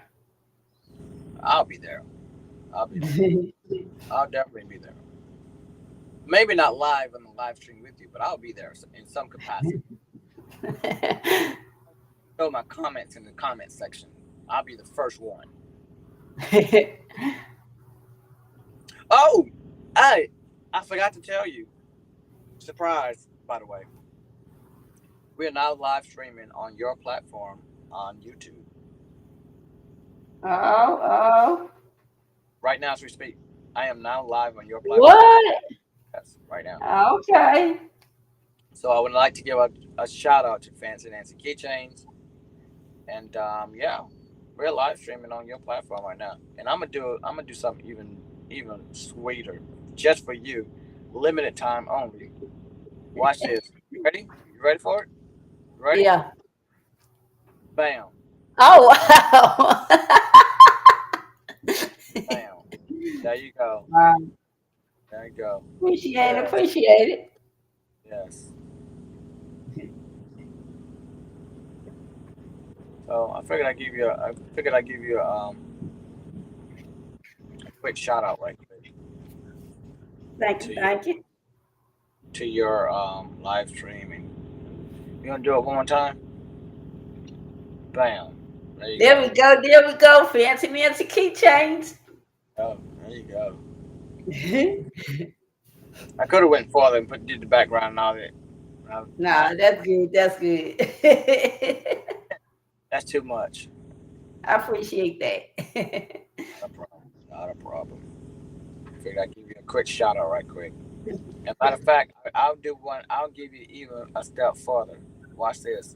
I'll be there. I'll be there. I'll definitely be there. Maybe not live on the live stream with you, but I'll be there in some capacity. Throw my comments in the comment section. I'll be the first one. Oh, I forgot to tell you. Surprise, by the way. We are now live streaming on your platform on YouTube. Oh. Right now as we speak. I am now live on your platform. What? Yes, right now. Okay. So I would like to give a shout out to Fancy Nancy Keychains. And yeah, we're live streaming on your platform right now. And I'm gonna do something even sweeter. Just for you. Limited time only. Watch this. You ready? You ready for it? Ready? Yeah. Bam. Oh wow. Bam. There you go. There you go. Appreciate it. Yes. So I figured I'd give you a quick shout out right quick Thank you. to your live streaming. You gonna do it one more time? Bam. There we go. Fancy Nancy keychains. Oh, there you go. I could have went farther and did the background and all that. Nah, that's good. That's too much. I appreciate that. Not a problem. Figured I'd give you a quick shout out right quick. As a matter of fact, I'll do one. I'll give you even a step further. Watch this.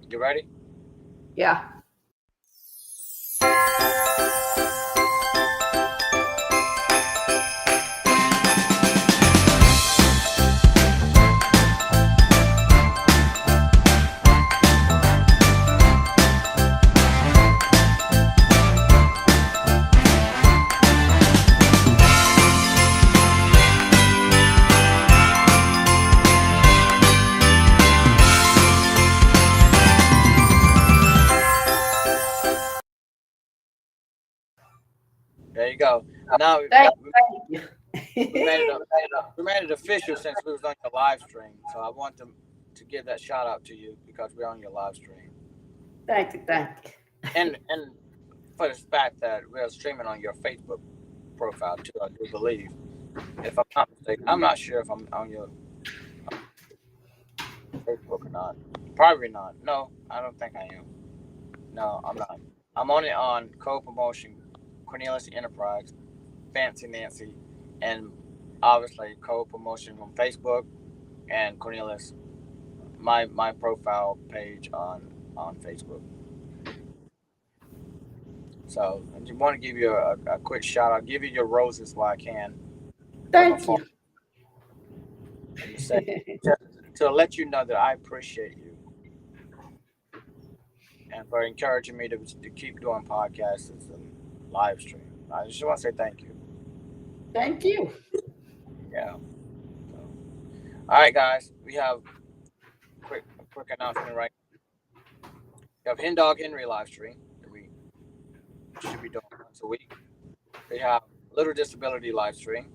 You ready? Yeah. There you go. Now Thank you. we made it official since we was on your live stream. So I want to give that shout out to you because we're on your live stream. Thank you. And for the fact that we're streaming on your Facebook profile too, I do believe. If I'm not mistaken, I'm not sure if I'm on your Facebook or not. Probably not. No, I don't think I am. No, I'm not. I'm only on co-promotion, Cornelius Enterprise, Fancy Nancy, and obviously co-promotion on Facebook and Cornelius, my profile page on Facebook. So I just want to give you a quick shout out. Give you your roses while I can. Thank you. To let you know that I appreciate you and for encouraging me to keep doing podcasts and live stream. I just want to say thank you. Thank you. Yeah. So, all right, guys, we have a quick announcement right now. We have Hen Dog Henry live stream that we should be doing once a week. We have Little Disability live stream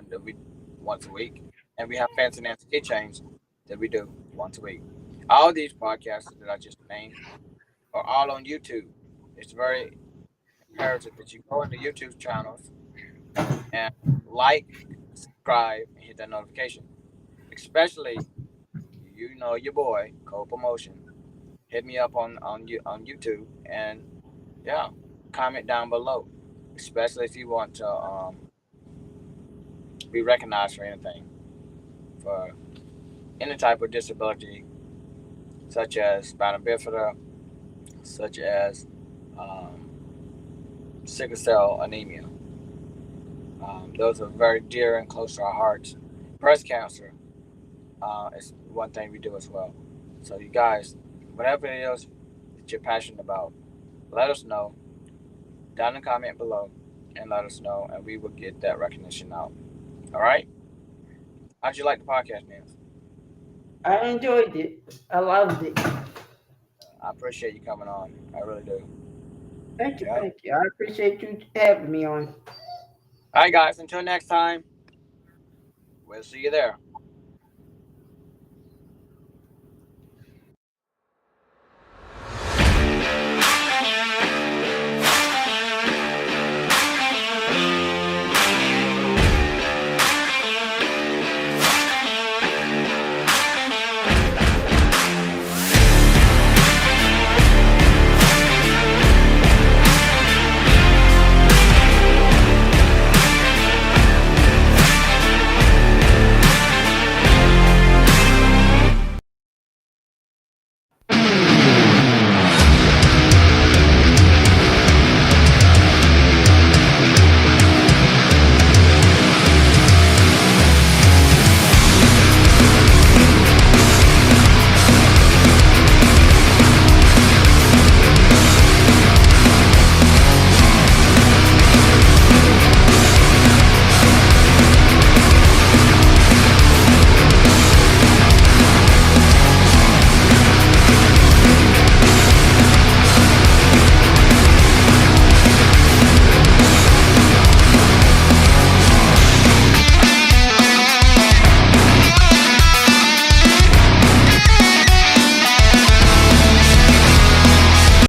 that we once a week, and we have Fancy Nancy Keychains that we do once a week. All these podcasts that I just named are all on YouTube. It's very imperative that you go into YouTube channels and like, subscribe, and hit that notification. Especially, you know your boy, Cole Promotion. Hit me up on YouTube and yeah, comment down below. Especially if you want to be recognized for anything, for any type of disability, such as spina bifida, such as sickle cell anemia. Those are very dear and close to our hearts. Breast cancer is one thing we do as well. So you guys, whatever it is that you're passionate about, let us know down in the comment below and let us know, and we will get that recognition out. All right? How'd you like the podcast, man? I enjoyed it. I loved it. I appreciate you coming on. I really do. Thank you, Okay. thank you. I appreciate you having me on. All right, guys. Until next time, we'll see you there.